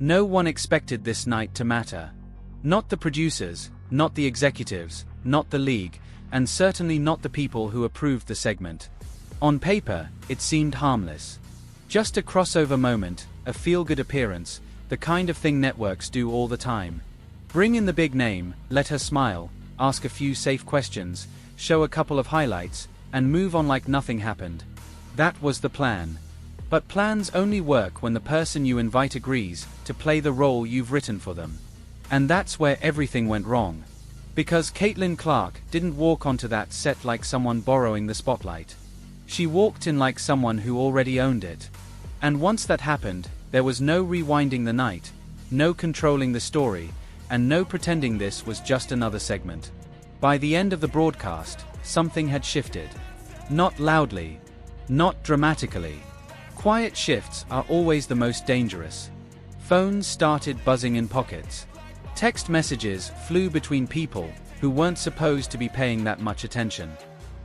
No one expected this night to matter. Not the producers, not the executives, not the league, and certainly not the people who approved the segment. On paper, it seemed harmless. Just a crossover moment, a feel-good appearance, the kind of thing networks do all the time. Bring in the big name, let her smile, ask a few safe questions, show a couple of highlights, and move on like nothing happened. That was the plan. But plans only work when the person you invite agrees to play the role you've written for them. And that's where everything went wrong. Because Caitlin Clark didn't walk onto that set like someone borrowing the spotlight. She walked in like someone who already owned it. And once that happened, there was no rewinding the night, no controlling the story, and no pretending this was just another segment. By the end of the broadcast, something had shifted. Not loudly, not dramatically. Quiet shifts are always the most dangerous. Phones started buzzing in pockets. Text messages flew between people who weren't supposed to be paying that much attention.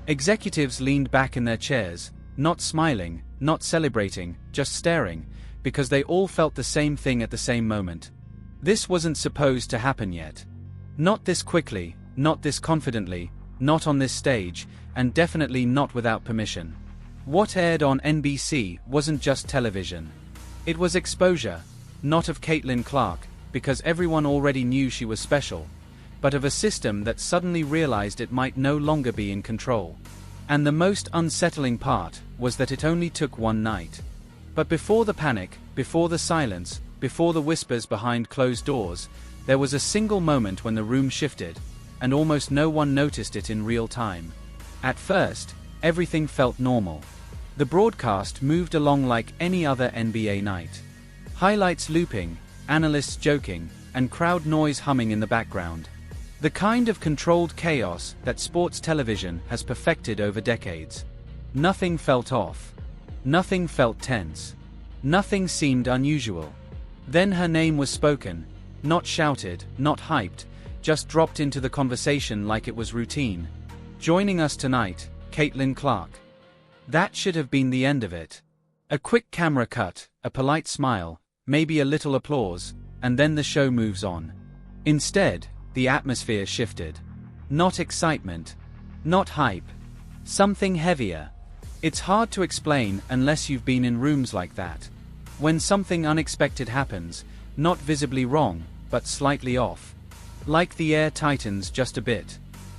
Executives leaned back in their chairs, not smiling, not celebrating, just staring, because they all felt the same thing at the same moment. This wasn't supposed to happen yet. Not this quickly, not this confidently, not on this stage, and definitely not without permission. What aired on NBC wasn't just television. It was exposure, not of Caitlin Clark, because everyone already knew she was special, but of a system that suddenly realized it might no longer be in control. And the most unsettling part was that it only took one night. But before the panic, before the silence, before the whispers behind closed doors, there was a single moment when the room shifted, and almost no one noticed it in real time. At first, everything felt normal. The broadcast moved along like any other NBA night. Highlights looping, analysts joking, and crowd noise humming in the background. The kind of controlled chaos that sports television has perfected over decades. Nothing felt off. Nothing felt tense. Nothing seemed unusual. Then her name was spoken, not shouted, not hyped, just dropped into the conversation like it was routine. Joining us tonight, Caitlin Clark. That should have been the end of it. A quick camera cut, a polite smile, maybe a little applause, and then the show moves on. Instead, the atmosphere shifted. Not excitement. Not hype. Something heavier. It's hard to explain unless you've been in rooms like that. When something unexpected happens, not visibly wrong, but slightly off. Like the air tightens just a bit.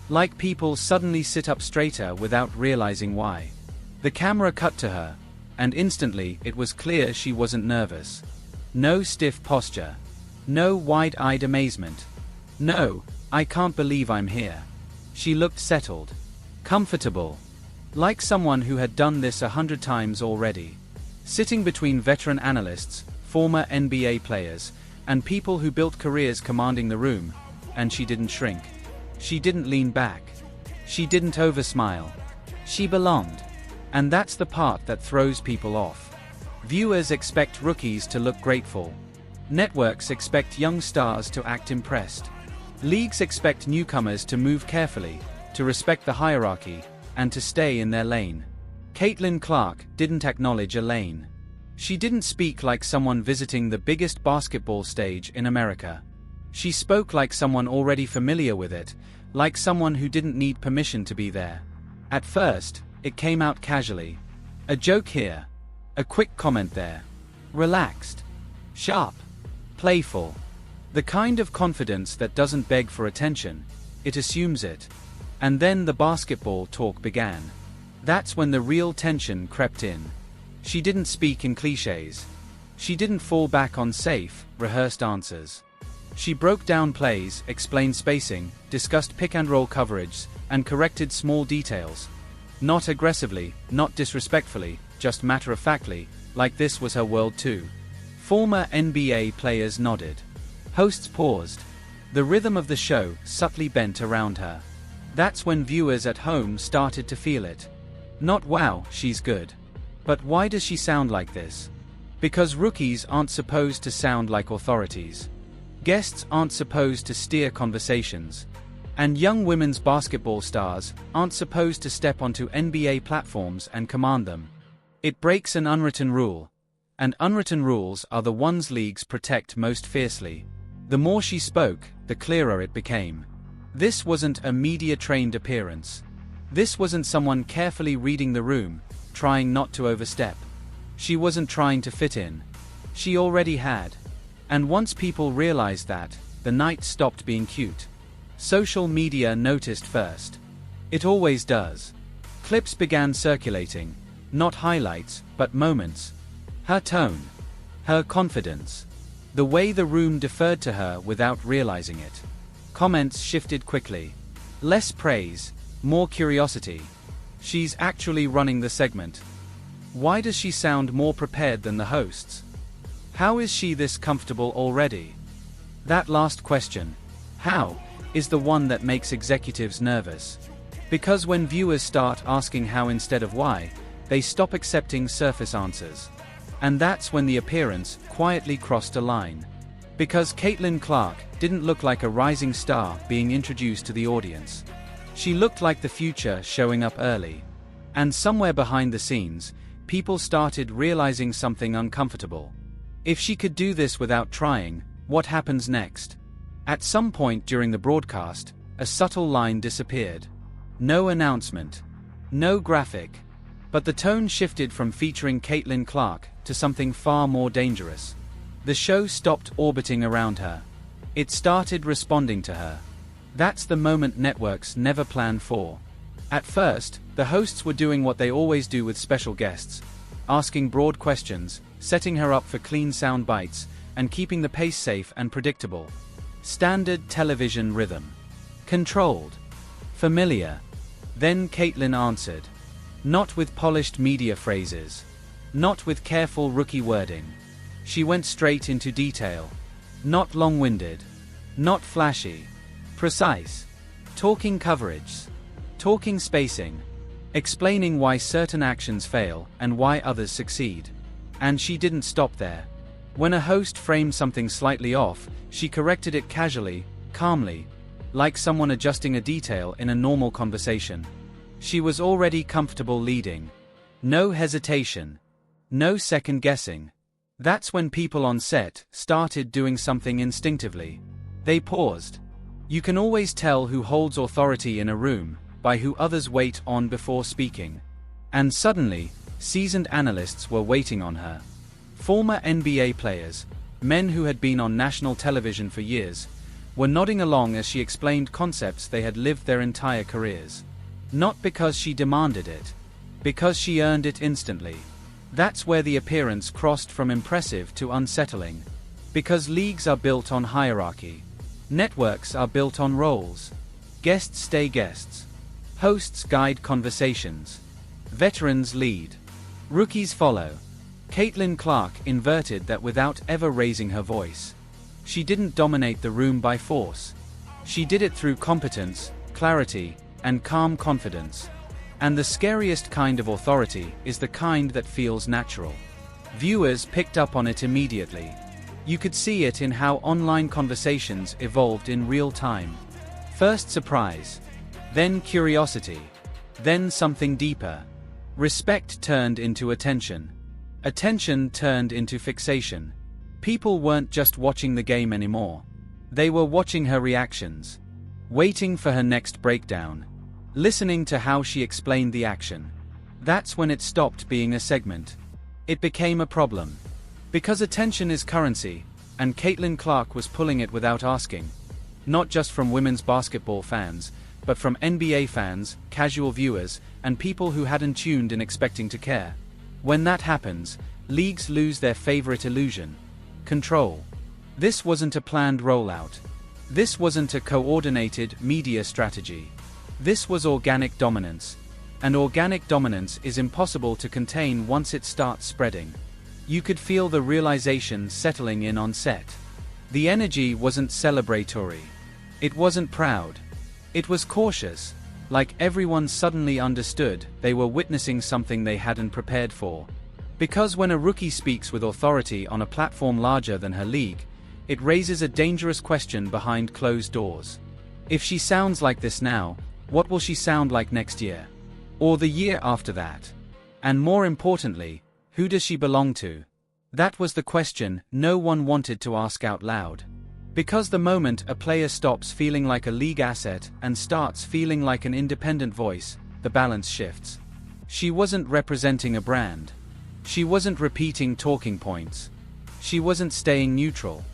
Like people suddenly sit up straighter without realizing why. The camera cut to her, and instantly it was clear she wasn't nervous. No stiff posture. No wide-eyed amazement. No, I can't believe I'm here. She looked settled. Comfortable. Like someone who had done this 100 times already. Sitting between veteran analysts, former NBA players, and people who built careers commanding the room, and she didn't shrink. She didn't lean back. She didn't oversmile. She belonged. And that's the part that throws people off. Viewers expect rookies to look grateful. Networks expect young stars to act impressed. Leagues expect newcomers to move carefully, to respect the hierarchy, and to stay in their lane. Caitlin Clark didn't acknowledge a lane. She didn't speak like someone visiting the biggest basketball stage in America. She spoke like someone already familiar with it, like someone who didn't need permission to be there. At first, it came out casually. A joke here. A quick comment there. Relaxed. Sharp. Playful. The kind of confidence that doesn't beg for attention, it assumes it. And then the basketball talk began. That's when the real tension crept in. She didn't speak in cliches. She didn't fall back on safe, rehearsed answers. She broke down plays, explained spacing, discussed pick-and-roll coverage, and corrected small details. Not aggressively, not disrespectfully, just matter-of-factly, like this was her world too. Former NBA players nodded. Hosts paused. The rhythm of the show subtly bent around her. That's when viewers at home started to feel it. Not wow, she's good. But why does she sound like this? Because rookies aren't supposed to sound like authorities. Guests aren't supposed to steer conversations. And young women's basketball stars aren't supposed to step onto NBA platforms and command them. It breaks an unwritten rule. And unwritten rules are the ones leagues protect most fiercely. The more she spoke, the clearer it became. This wasn't a media-trained appearance. This wasn't someone carefully reading the room, trying not to overstep. She wasn't trying to fit in. She already had. And once people realized that, the night stopped being cute. Social media noticed first. It always does. Clips began circulating, not highlights, but moments. Her tone. Her confidence. The way the room deferred to her without realizing it. Comments shifted quickly. Less praise, more curiosity. She's actually running the segment. Why does she sound more prepared than the hosts? How is she this comfortable already? That last question, how, is the one that makes executives nervous. Because when viewers start asking how instead of why, they stop accepting surface answers. And that's when the appearance quietly crossed a line. Because Caitlin Clark didn't look like a rising star being introduced to the audience. She looked like the future showing up early. And somewhere behind the scenes, people started realizing something uncomfortable. If she could do this without trying, what happens next? At some point during the broadcast, a subtle line disappeared. No announcement. No graphic. But the tone shifted from featuring Caitlin Clark to something far more dangerous. The show stopped orbiting around her. It started responding to her. That's the moment networks never plan for. At first, the hosts were doing what they always do with special guests, asking broad questions, setting her up for clean sound bites, and keeping the pace safe and predictable. Standard television rhythm. Controlled. Familiar. Then Caitlin answered. Not with polished media phrases. Not with careful rookie wording. She went straight into detail. Not long-winded. Not flashy. Precise. Talking coverage. Talking spacing. Explaining why certain actions fail and why others succeed. And she didn't stop there. When a host framed something slightly off, she corrected it casually, calmly, like someone adjusting a detail in a normal conversation. She was already comfortable leading. No hesitation. No second guessing. That's when people on set started doing something instinctively. They paused. You can always tell who holds authority in a room by who others wait on before speaking. And suddenly, seasoned analysts were waiting on her. Former NBA players, men who had been on national television for years, were nodding along as she explained concepts they had lived their entire careers. Not because she demanded it, because she earned it instantly. That's where the appearance crossed from impressive to unsettling. Because leagues are built on hierarchy. Networks are built on roles. Guests stay guests. Hosts guide conversations. Veterans lead. Rookies follow. Caitlin Clark inverted that without ever raising her voice. She didn't dominate the room by force. She did it through competence, clarity, and calm confidence. And the scariest kind of authority is the kind that feels natural. Viewers picked up on it immediately. You could see it in how online conversations evolved in real time. First surprise. Then curiosity. Then something deeper. Respect turned into attention. Attention turned into fixation. People weren't just watching the game anymore. They were watching her reactions. Waiting for her next breakdown. Listening to how she explained the action. That's when it stopped being a segment. It became a problem. Because attention is currency, and Caitlin Clark was pulling it without asking. Not just from women's basketball fans, but from NBA fans, casual viewers, and people who hadn't tuned in expecting to care. When that happens, leagues lose their favorite illusion. Control. This wasn't a planned rollout. This wasn't a coordinated media strategy. This was organic dominance. And organic dominance is impossible to contain once it starts spreading. You could feel the realization settling in on set. The energy wasn't celebratory. It wasn't proud. It was cautious, like everyone suddenly understood they were witnessing something they hadn't prepared for. Because when a rookie speaks with authority on a platform larger than her league, it raises a dangerous question behind closed doors. If she sounds like this now, what will she sound like next year? Or the year after that? And more importantly, who does she belong to? That was the question no one wanted to ask out loud. Because the moment a player stops feeling like a league asset and starts feeling like an independent voice, the balance shifts. She wasn't representing a brand. She wasn't repeating talking points. She wasn't staying neutral.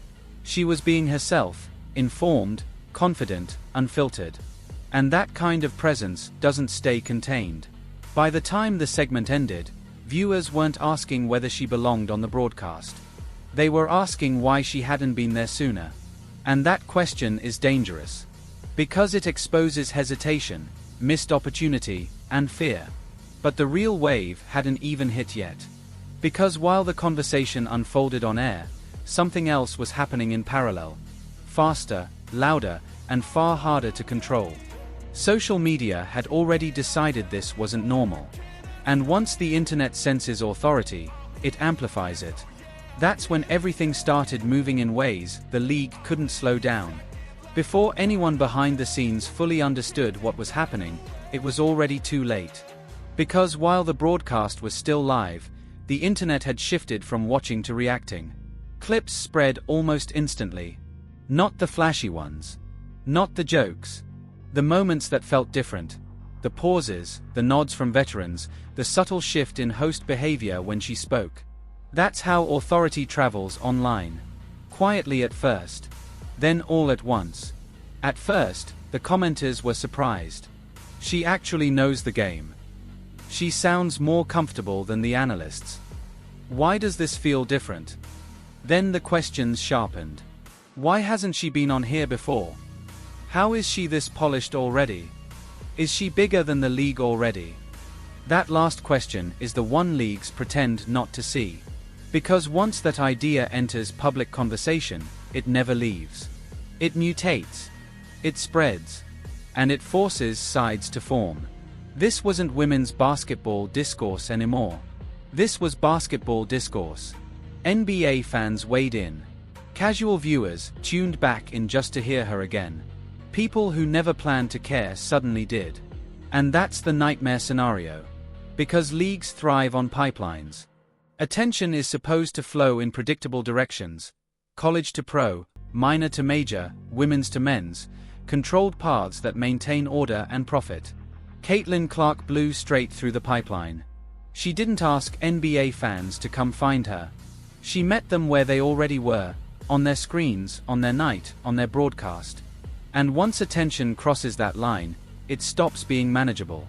She was being herself, informed, confident, unfiltered. And that kind of presence doesn't stay contained. By the time the segment ended, viewers weren't asking whether she belonged on the broadcast. They were asking why she hadn't been there sooner. And that question is dangerous. Because it exposes hesitation, missed opportunity, and fear. But the real wave hadn't even hit yet. Because while the conversation unfolded on air, something else was happening in parallel. Faster, louder, and far harder to control. Social media had already decided this wasn't normal. And once the internet senses authority, it amplifies it. That's when everything started moving in ways the league couldn't slow down. Before anyone behind the scenes fully understood what was happening, it was already too late. Because while the broadcast was still live, the internet had shifted from watching to reacting. Clips spread almost instantly. Not the flashy ones. Not the jokes. The moments that felt different. The pauses, the nods from veterans, the subtle shift in host behavior when she spoke. That's how authority travels online. Quietly at first. Then all at once. At first, the commenters were surprised. She actually knows the game. She sounds more comfortable than the analysts. Why does this feel different? Then the questions sharpened. Why hasn't she been on here before? How is she this polished already? Is she bigger than the league already? That last question is the one leagues pretend not to see. Because once that idea enters public conversation, it never leaves. It mutates. It spreads. And it forces sides to form. This wasn't women's basketball discourse anymore. This was basketball discourse. NBA fans weighed in. Casual viewers tuned back in just to hear her again. People who never planned to care suddenly did. And that's the nightmare scenario. Because leagues thrive on pipelines. Attention is supposed to flow in predictable directions. College to pro, minor to major, women's to men's. Controlled paths that maintain order and profit. Caitlin Clark blew straight through the pipeline. She didn't ask NBA fans to come find her. She met them where they already were, on their screens, on their night, on their broadcast. And once attention crosses that line, it stops being manageable.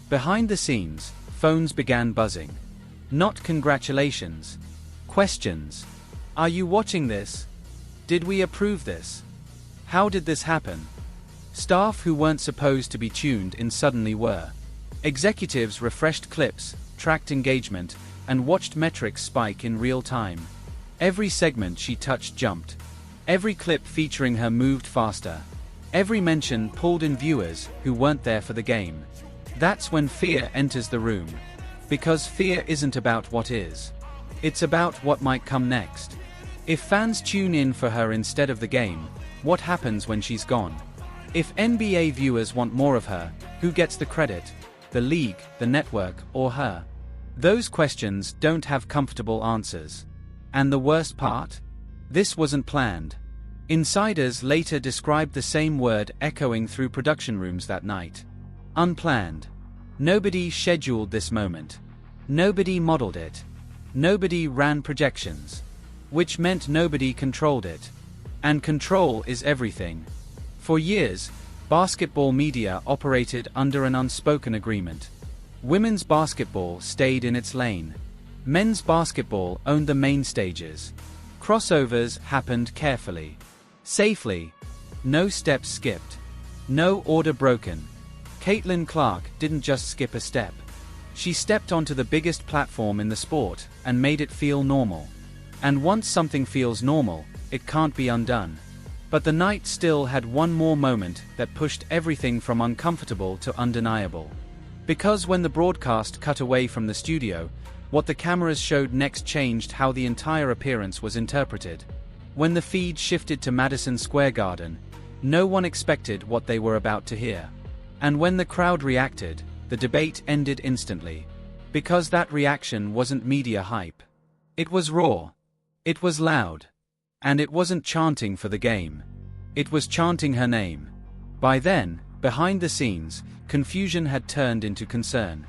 Behind the scenes, phones began buzzing. Not congratulations. Questions. Are you watching this? Did we approve this? How did this happen? Staff who weren't supposed to be tuned in suddenly were. Executives refreshed clips, tracked engagement, and watched metrics spike in real time. Every segment she touched jumped. Every clip featuring her moved faster. Every mention pulled in viewers who weren't there for the game. That's when fear enters the room. Because fear isn't about what is. It's about what might come next. If fans tune in for her instead of the game, what happens when she's gone? If NBA viewers want more of her, who gets the credit? The league, the network, or her? Those questions don't have comfortable answers. And the worst part? This wasn't planned. Insiders later described the same word echoing through production rooms that night. Unplanned. Nobody scheduled this moment. Nobody modeled it. Nobody ran projections. Which meant nobody controlled it. And control is everything. For years, basketball media operated under an unspoken agreement. Women's basketball stayed in its lane. Men's basketball owned the main stages. Crossovers happened carefully. Safely. No steps skipped. No order broken. Caitlin Clark didn't just skip a step. She stepped onto the biggest platform in the sport and made it feel normal. And once something feels normal, it can't be undone. But the night still had one more moment that pushed everything from uncomfortable to undeniable. Because when the broadcast cut away from the studio, what the cameras showed next changed how the entire appearance was interpreted. When the feed shifted to Madison Square Garden, no one expected what they were about to hear. And when the crowd reacted, the debate ended instantly. Because that reaction wasn't media hype. It was raw. It was loud. And it wasn't chanting for the game. It was chanting her name. By then, behind the scenes, confusion had turned into concern.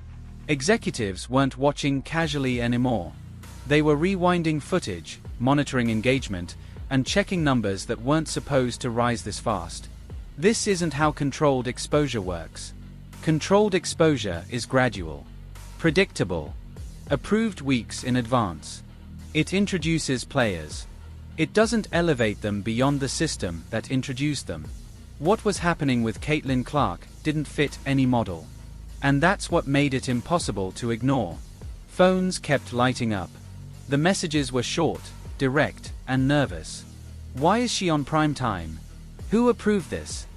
Executives weren't watching casually anymore. They were rewinding footage, monitoring engagement, and checking numbers that weren't supposed to rise this fast. This isn't how controlled exposure works. Controlled exposure is gradual, predictable, approved weeks in advance. It introduces players. It doesn't elevate them beyond the system that introduced them. What was happening with Caitlin Clark didn't fit any model. And that's what made it impossible to ignore. Phones kept lighting up. The messages were short, direct, and nervous. Why is she on prime time? Who approved this?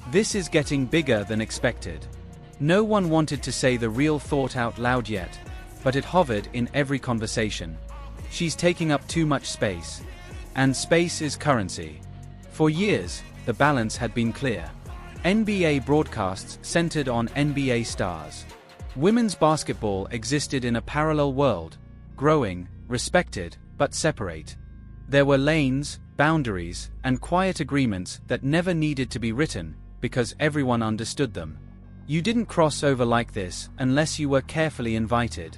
This is getting bigger than expected. No one wanted to say the real thought out loud yet, but it hovered in every conversation. She's taking up too much space. And space is currency. For years, the balance had been clear. NBA broadcasts centered on NBA stars. Women's basketball existed in a parallel world, growing, respected, but separate. There were lanes, boundaries, and quiet agreements that never needed to be written, because everyone understood them. You didn't cross over like this unless you were carefully invited.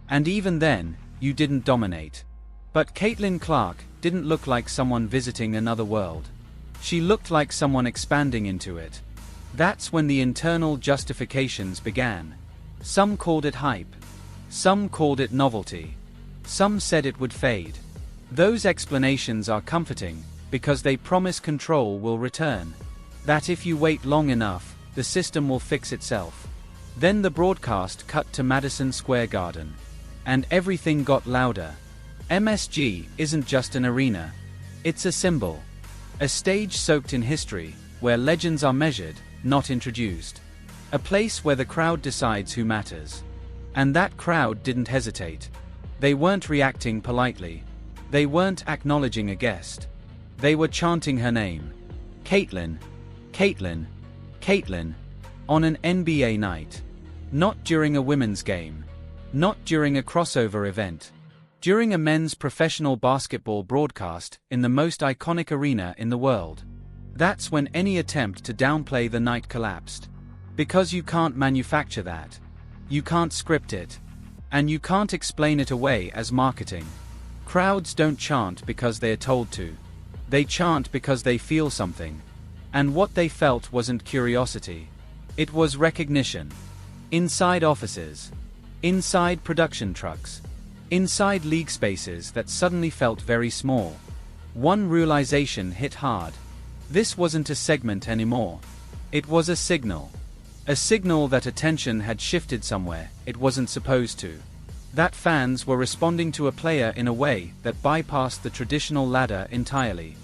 And even then, you didn't dominate. But Caitlin Clark didn't look like someone visiting another world. She looked like someone expanding into it. That's when the internal justifications began. Some called it hype. Some called it novelty. Some said it would fade. Those explanations are comforting, because they promise control will return. That if you wait long enough, the system will fix itself. Then the broadcast cut to Madison Square Garden. And everything got louder. MSG isn't just an arena. It's a symbol. A stage soaked in history, where legends are measured, not introduced. A place where the crowd decides who matters. And that crowd didn't hesitate. They weren't reacting politely. They weren't acknowledging a guest. They were chanting her name. Caitlin, Caitlin, Caitlin, on an NBA night. Not during a women's game. Not during a crossover event. During a men's professional basketball broadcast in the most iconic arena in the world. That's when any attempt to downplay the night collapsed. Because you can't manufacture that. You can't script it. And you can't explain it away as marketing. Crowds don't chant because they are told to. They chant because they feel something. And what they felt wasn't curiosity. It was recognition. Inside offices. Inside production trucks. Inside league spaces that suddenly felt very small. One realization hit hard. This wasn't a segment anymore. It was a signal. A signal that attention had shifted somewhere it wasn't supposed to. That fans were responding to a player in a way that bypassed the traditional ladder entirely.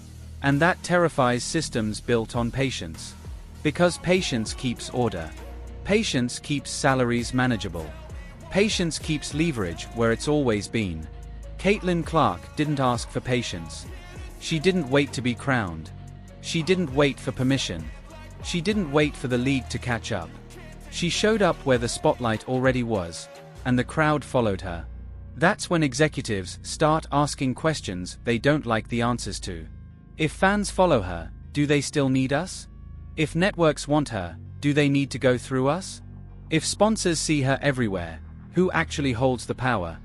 And that terrifies systems built on patience. Because patience keeps order. Patience keeps salaries manageable. Patience keeps leverage where it's always been. Caitlin Clark didn't ask for patience. She didn't wait to be crowned. She didn't wait for permission. She didn't wait for the league to catch up. She showed up where the spotlight already was, and the crowd followed her. That's when executives start asking questions they don't like the answers to. If fans follow her, do they still need us? If networks want her, do they need to go through us? If sponsors see her everywhere, who actually holds the power?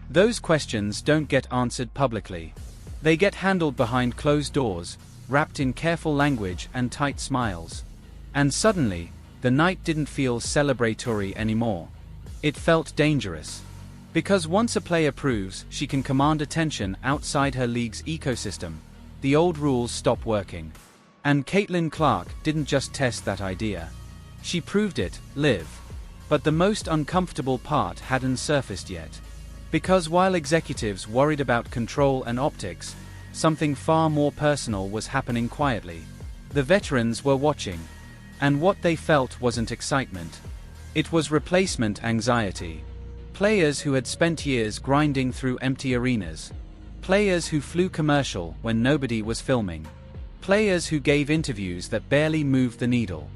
Those questions don't get answered publicly. They get handled behind closed doors, wrapped in careful language and tight smiles. And suddenly, the night didn't feel celebratory anymore. It felt dangerous. Because once a player proves she can command attention outside her league's ecosystem, the old rules stop working. And Caitlin Clark didn't just test that idea. She proved it, live. But the most uncomfortable part hadn't surfaced yet. Because while executives worried about control and optics, something far more personal was happening quietly. The veterans were watching. And what they felt wasn't excitement. It was replacement anxiety. Players who had spent years grinding through empty arenas. Players who flew commercial when nobody was filming. Players who gave interviews that barely moved the needle.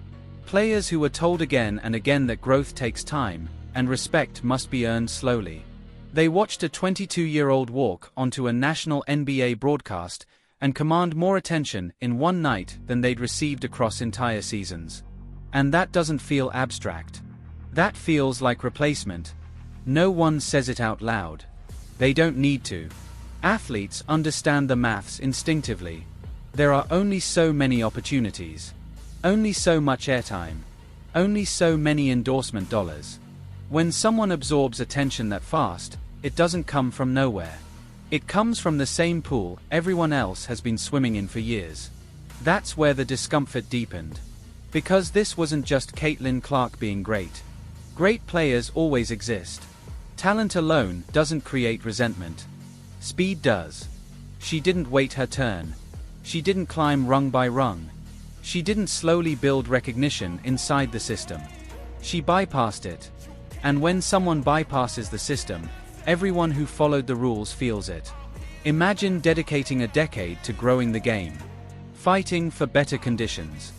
Players who were told again and again that growth takes time, and respect must be earned slowly. They watched a 22-year-old walk onto a national NBA broadcast and command more attention in one night than they'd received across entire seasons. And that doesn't feel abstract. That feels like replacement. No one says it out loud. They don't need to. Athletes understand the maths instinctively. There are only so many opportunities. Only so much airtime. Only so many endorsement dollars. When someone absorbs attention that fast, it doesn't come from nowhere. It comes from the same pool everyone else has been swimming in for years. That's where the discomfort deepened. Because this wasn't just Caitlin Clark being great. Great players always exist. Talent alone doesn't create resentment. Speed does. She didn't wait her turn. She didn't climb rung by rung. She didn't slowly build recognition inside the system. She bypassed it. And when someone bypasses the system, everyone who followed the rules feels it. Imagine dedicating a decade to growing the game. Fighting for better conditions.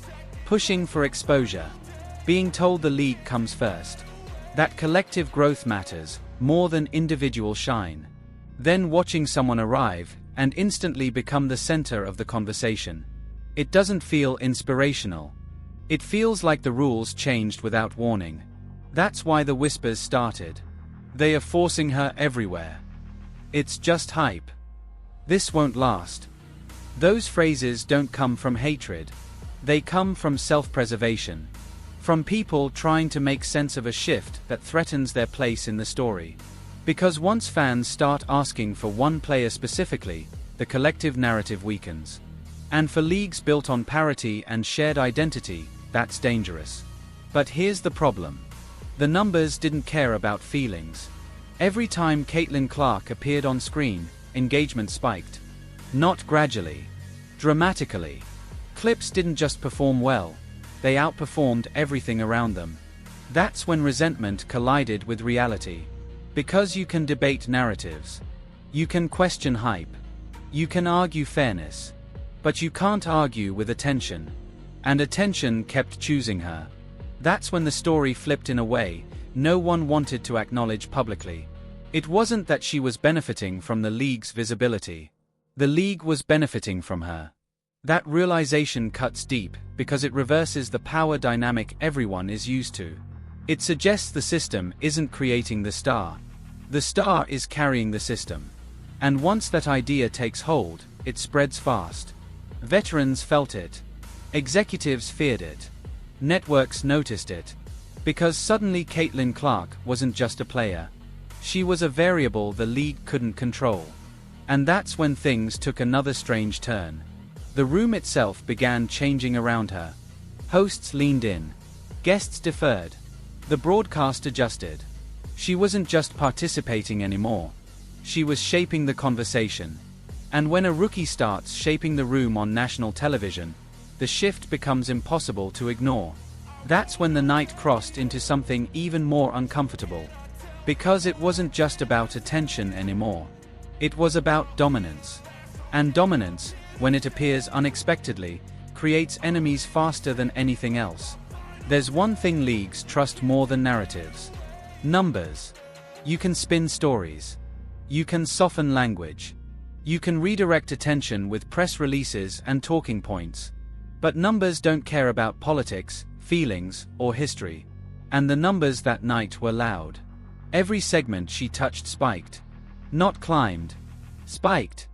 Pushing for exposure. Being told the league comes first. That collective growth matters more than individual shine. Then watching someone arrive and instantly become the center of the conversation. It doesn't feel inspirational. It feels like the rules changed without warning. That's why the whispers started. They are forcing her everywhere. It's just hype. This won't last. Those phrases don't come from hatred. They come from self-preservation. From people trying to make sense of a shift that threatens their place in the story. Because once fans start asking for one player specifically, the collective narrative weakens. And for leagues built on parity and shared identity, that's dangerous. But here's the problem. The numbers didn't care about feelings. Every time Caitlin Clark appeared on screen, engagement spiked. Not gradually. Dramatically. Clips didn't just perform well. They outperformed everything around them. That's when resentment collided with reality. Because you can debate narratives. You can question hype. You can argue fairness. But you can't argue with attention. And attention kept choosing her. That's when the story flipped in a way no one wanted to acknowledge publicly. It wasn't that she was benefiting from the league's visibility. The league was benefiting from her. That realization cuts deep because it reverses the power dynamic everyone is used to. It suggests the system isn't creating the star. The star is carrying the system. And once that idea takes hold, it spreads fast. Veterans felt it. Executives feared it. Networks noticed it. Because suddenly Caitlin Clark wasn't just a player. She was a variable the league couldn't control. And that's when things took another strange turn. The room itself began changing around her. Hosts leaned in. Guests deferred. The broadcast adjusted. She wasn't just participating anymore. She was shaping the conversation. And when a rookie starts shaping the room on national television, the shift becomes impossible to ignore. That's when the night crossed into something even more uncomfortable. Because it wasn't just about attention anymore. It was about dominance. And dominance, when it appears unexpectedly, creates enemies faster than anything else. There's one thing leagues trust more than narratives. Numbers. You can spin stories. You can soften language. You can redirect attention with press releases and talking points. But numbers don't care about politics, feelings, or history. And the numbers that night were loud. Every segment she touched spiked. Not climbed. Spiked.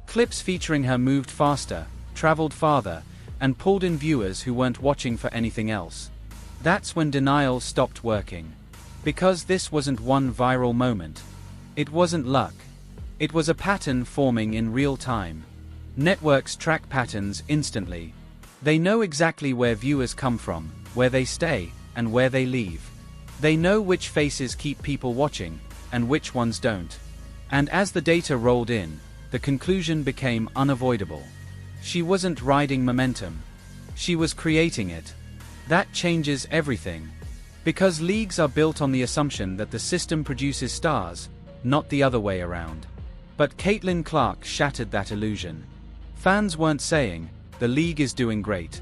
Clips featuring her moved faster, traveled farther, and pulled in viewers who weren't watching for anything else. That's when denial stopped working. Because this wasn't one viral moment. It wasn't luck. It was a pattern forming in real time. Networks track patterns instantly. They know exactly where viewers come from, where they stay, and where they leave. They know which faces keep people watching, and which ones don't. And as the data rolled in, the conclusion became unavoidable. She wasn't riding momentum. She was creating it. That changes everything. Because leagues are built on the assumption that the system produces stars, not the other way around. But Caitlin Clark shattered that illusion. Fans weren't saying, "The league is doing great."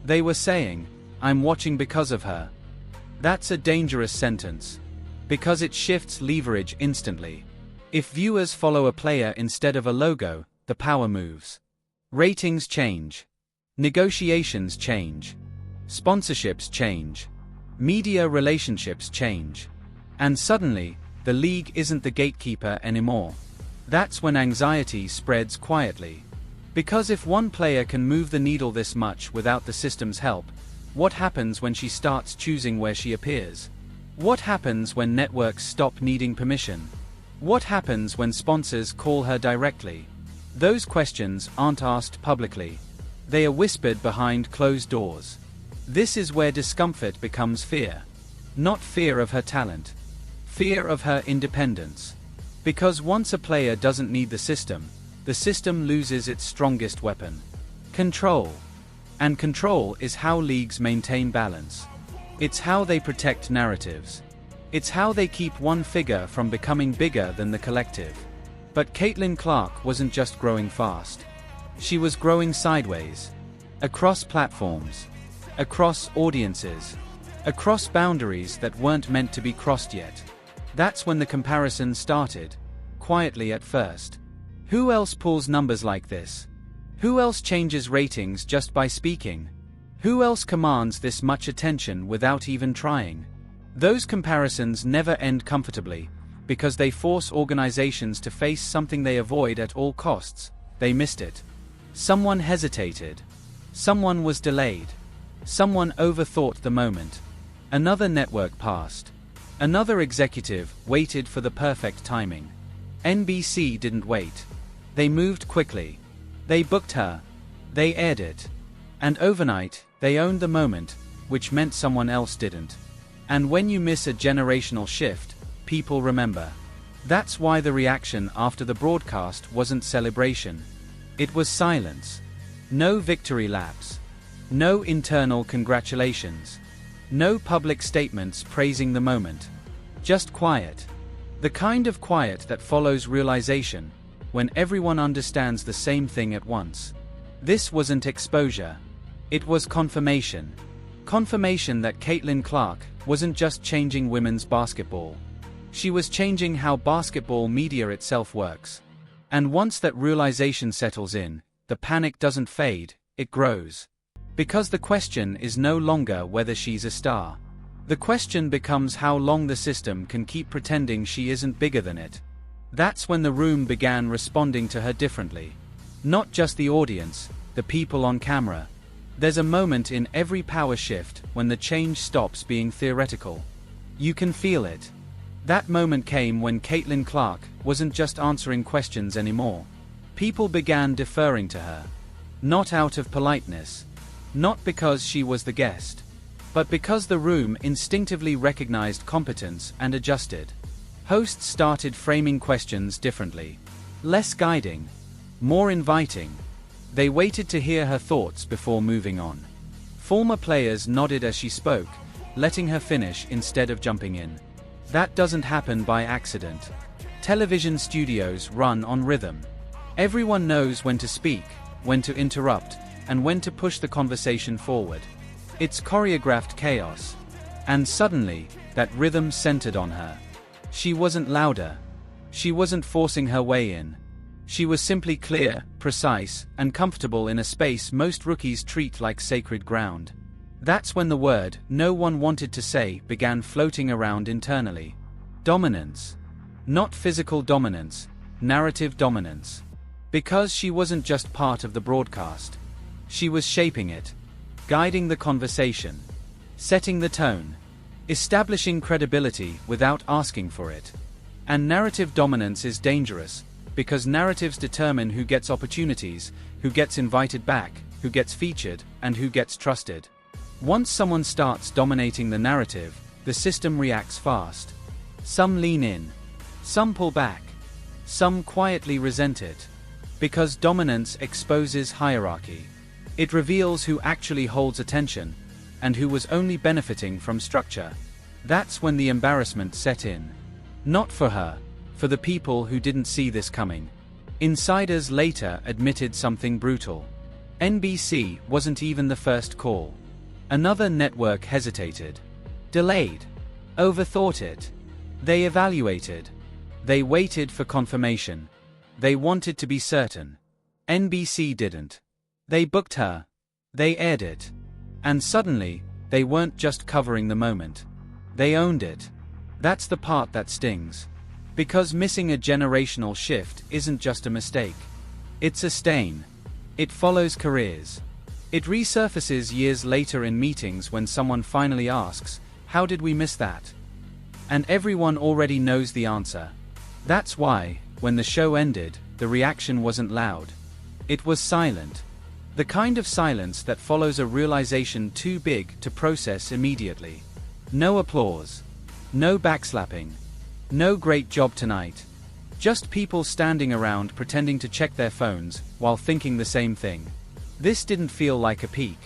They were saying, "I'm watching because of her." That's a dangerous sentence. Because it shifts leverage instantly. If viewers follow a player instead of a logo, the power moves. Ratings change. Negotiations change. Sponsorships change. Media relationships change. And suddenly, the league isn't the gatekeeper anymore. That's when anxiety spreads quietly. Because if one player can move the needle this much without the system's help, what happens when she starts choosing where she appears? What happens when networks stop needing permission? What happens when sponsors call her directly? Those questions aren't asked publicly. They are whispered behind closed doors. This is where discomfort becomes fear. Not fear of her talent. Fear of her independence. Because once a player doesn't need the system loses its strongest weapon. Control. And control is how leagues maintain balance. It's how they protect narratives. It's how they keep one figure from becoming bigger than the collective. But Caitlin Clark wasn't just growing fast. She was growing sideways. Across platforms. Across audiences. Across boundaries that weren't meant to be crossed yet. That's when the comparison started. Quietly at first. Who else pulls numbers like this? Who else changes ratings just by speaking? Who else commands this much attention without even trying? Those comparisons never end comfortably, because they force organizations to face something they avoid at all costs. They missed it. Someone hesitated. Someone was delayed. Someone overthought the moment. Another network passed. Another executive waited for the perfect timing. NBC didn't wait. They moved quickly. They booked her. They aired it. And overnight, they owned the moment, which meant someone else didn't. And when you miss a generational shift, people remember. That's why the reaction after the broadcast wasn't celebration. It was silence. No victory laps. No internal congratulations. No public statements praising the moment. Just quiet. The kind of quiet that follows realization, when everyone understands the same thing at once. This wasn't exposure. It was confirmation. Confirmation that Caitlin Clark wasn't just changing women's basketball. She was changing how basketball media itself works. And once that realization settles in, the panic doesn't fade, it grows. Because the question is no longer whether she's a star. The question becomes how long the system can keep pretending she isn't bigger than it. That's when the room began responding to her differently. Not just the audience, the people on camera. There's a moment in every power shift when the change stops being theoretical. You can feel it. That moment came when Caitlin Clark wasn't just answering questions anymore. People began deferring to her. Not out of politeness. Not because she was the guest. But because the room instinctively recognized competence and adjusted. Hosts started framing questions differently. Less guiding. More inviting. They waited to hear her thoughts before moving on. Former players nodded as she spoke, letting her finish instead of jumping in. That doesn't happen by accident. Television studios run on rhythm. Everyone knows when to speak, when to interrupt, and when to push the conversation forward. It's choreographed chaos. And suddenly, that rhythm centered on her. She wasn't louder. She wasn't forcing her way in. She was simply clear, precise, and comfortable in a space most rookies treat like sacred ground. That's when the word no one wanted to say began floating around internally. Dominance. Not physical dominance, narrative dominance. Because she wasn't just part of the broadcast. She was shaping it. Guiding the conversation. Setting the tone. Establishing credibility without asking for it. And narrative dominance is dangerous, because narratives determine who gets opportunities, who gets invited back, who gets featured, and who gets trusted. Once someone starts dominating the narrative, the system reacts fast. Some lean in. Some pull back. Some quietly resent it. Because dominance exposes hierarchy. It reveals who actually holds attention, and who was only benefiting from structure. That's when the embarrassment set in. Not for her, for the people who didn't see this coming. Insiders later admitted something brutal. NBC wasn't even the first call. Another network hesitated. Delayed. Overthought it. They evaluated. They waited for confirmation. They wanted to be certain. NBC didn't. They booked her. They aired it. And suddenly, they weren't just covering the moment. They owned it. That's the part that stings. Because missing a generational shift isn't just a mistake. It's a stain. It follows careers. It resurfaces years later in meetings when someone finally asks, "How did we miss that?" And everyone already knows the answer. That's why, when the show ended, the reaction wasn't loud. It was silent. The kind of silence that follows a realization too big to process immediately. No applause. No backslapping. No great job tonight. Just people standing around pretending to check their phones while thinking the same thing. This didn't feel like a peak.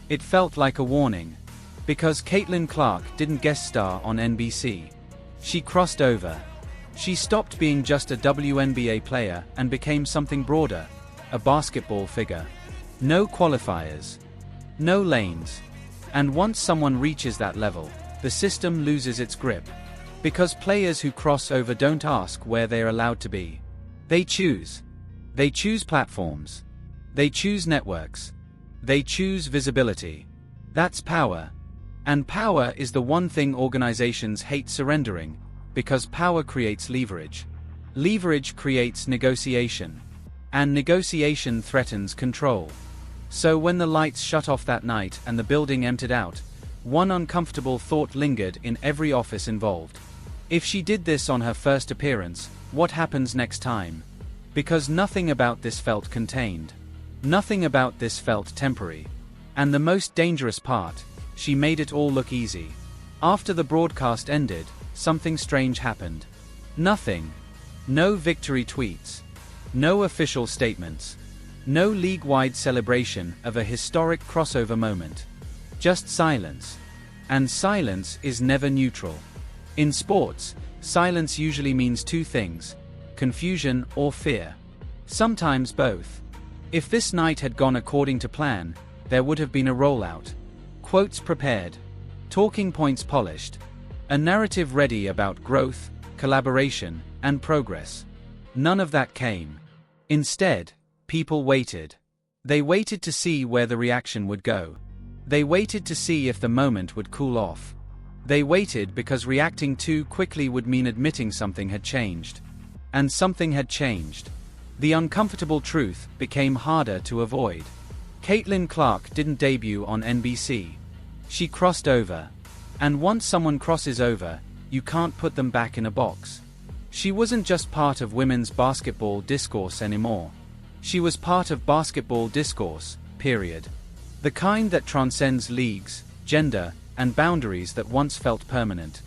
It felt like a warning. Because Caitlin Clark didn't guest star on NBC. She crossed over. She stopped being just a WNBA player and became something broader, a basketball figure. No qualifiers. No lanes. And once someone reaches that level, the system loses its grip. Because players who cross over don't ask where they're allowed to be. They choose. They choose platforms. They choose networks. They choose visibility. That's power. And power is the one thing organizations hate surrendering, because power creates leverage. Leverage creates negotiation. And negotiation threatens control. So when the lights shut off that night and the building emptied out, one uncomfortable thought lingered in every office involved. If she did this on her first appearance, what happens next time? Because nothing about this felt contained. Nothing about this felt temporary. And the most dangerous part, she made it all look easy. After the broadcast ended, something strange happened. Nothing. No victory tweets. No official statements. No league-wide celebration of a historic crossover moment. Just silence. And silence is never neutral. In sports, silence usually means two things: confusion or fear. Sometimes both. If this night had gone according to plan, there would have been a rollout. Quotes prepared. Talking points polished. A narrative ready about growth, collaboration, and progress. None of that came. Instead, people waited. They waited to see where the reaction would go. They waited to see if the moment would cool off. They waited because reacting too quickly would mean admitting something had changed. And something had changed. The uncomfortable truth became harder to avoid. Caitlin Clark didn't debut on NBC. She crossed over. And once someone crosses over, you can't put them back in a box. She wasn't just part of women's basketball discourse anymore. She was part of basketball discourse, period. The kind that transcends leagues, gender, and boundaries that once felt permanent.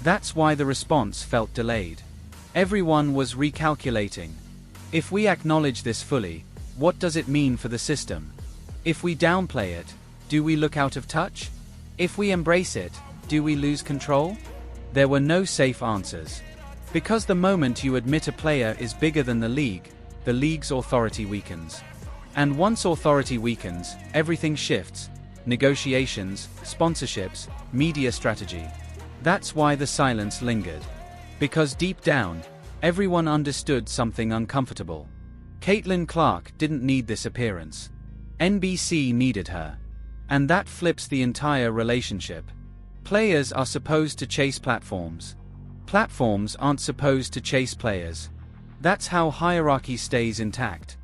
That's why the response felt delayed. Everyone was recalculating. If we acknowledge this fully, what does it mean for the system? If we downplay it, do we look out of touch? If we embrace it, do we lose control? There were no safe answers. Because the moment you admit a player is bigger than the league's authority weakens. And once authority weakens, everything shifts. Negotiations, sponsorships, media strategy. That's why the silence lingered. Because deep down, everyone understood something uncomfortable. Caitlin Clark didn't need this appearance. NBC needed her. And that flips the entire relationship. Players are supposed to chase platforms. Platforms aren't supposed to chase players. That's how hierarchy stays intact.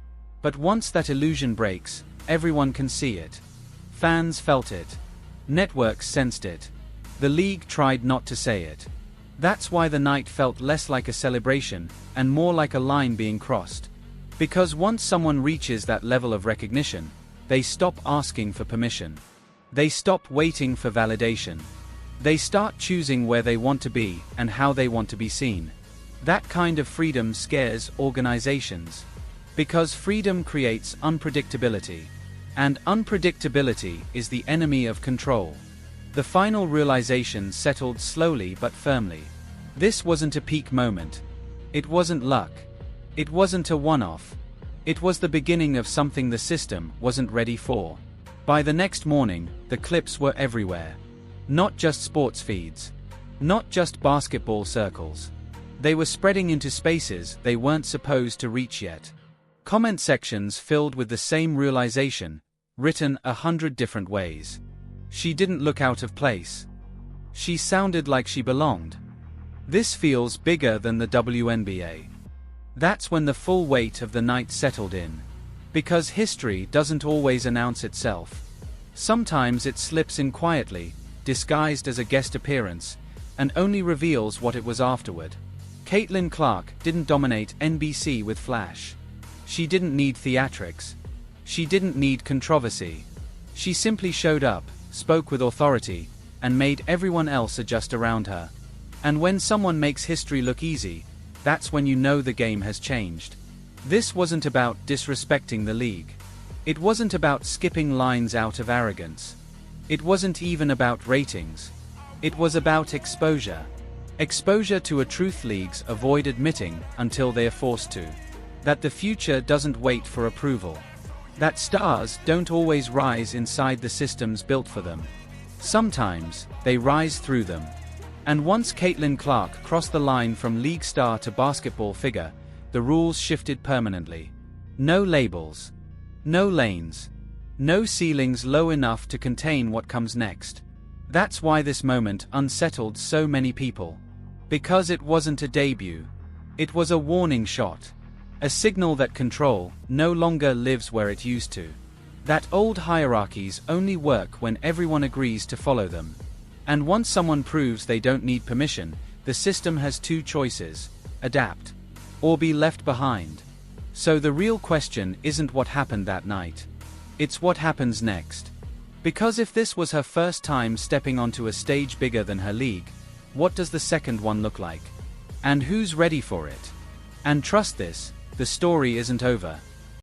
But once that illusion breaks, everyone can see it. Fans felt it. Networks sensed it. The league tried not to say it. That's why the night felt less like a celebration, and more like a line being crossed. Because once someone reaches that level of recognition, they stop asking for permission. They stop waiting for validation. They start choosing where they want to be and how they want to be seen. That kind of freedom scares organizations. Because freedom creates unpredictability. And unpredictability is the enemy of control. The final realization settled slowly but firmly. This wasn't a peak moment. It wasn't luck. It wasn't a one-off. It was the beginning of something the system wasn't ready for. By the next morning, the clips were everywhere. Not just sports feeds. Not just basketball circles. They were spreading into spaces they weren't supposed to reach yet. Comment sections filled with the same realization, written 100 different ways. She didn't look out of place. She sounded like she belonged. This feels bigger than the WNBA. That's when the full weight of the night settled in. Because history doesn't always announce itself. Sometimes it slips in quietly, disguised as a guest appearance, and only reveals what it was afterward. Caitlin Clark didn't dominate NBC with flash. She didn't need theatrics. She didn't need controversy. She simply showed up, spoke with authority, and made everyone else adjust around her. And when someone makes history look easy, that's when you know the game has changed. This wasn't about disrespecting the league. It wasn't about skipping lines out of arrogance. It wasn't even about ratings. It was about exposure. Exposure to a truth leagues avoid admitting until they are forced to. That the future doesn't wait for approval. That stars don't always rise inside the systems built for them. Sometimes, they rise through them. And once Caitlin Clark crossed the line from league star to basketball figure, the rules shifted permanently. No labels. No lanes. No ceilings low enough to contain what comes next. That's why this moment unsettled so many people. Because it wasn't a debut. It was a warning shot. A signal that control no longer lives where it used to. That old hierarchies only work when everyone agrees to follow them. And once someone proves they don't need permission, the system has two choices: adapt or be left behind. So the real question isn't what happened that night. It's what happens next. Because if this was her first time stepping onto a stage bigger than her league, what does the second one look like? And who's ready for it? And trust this, the story isn't over.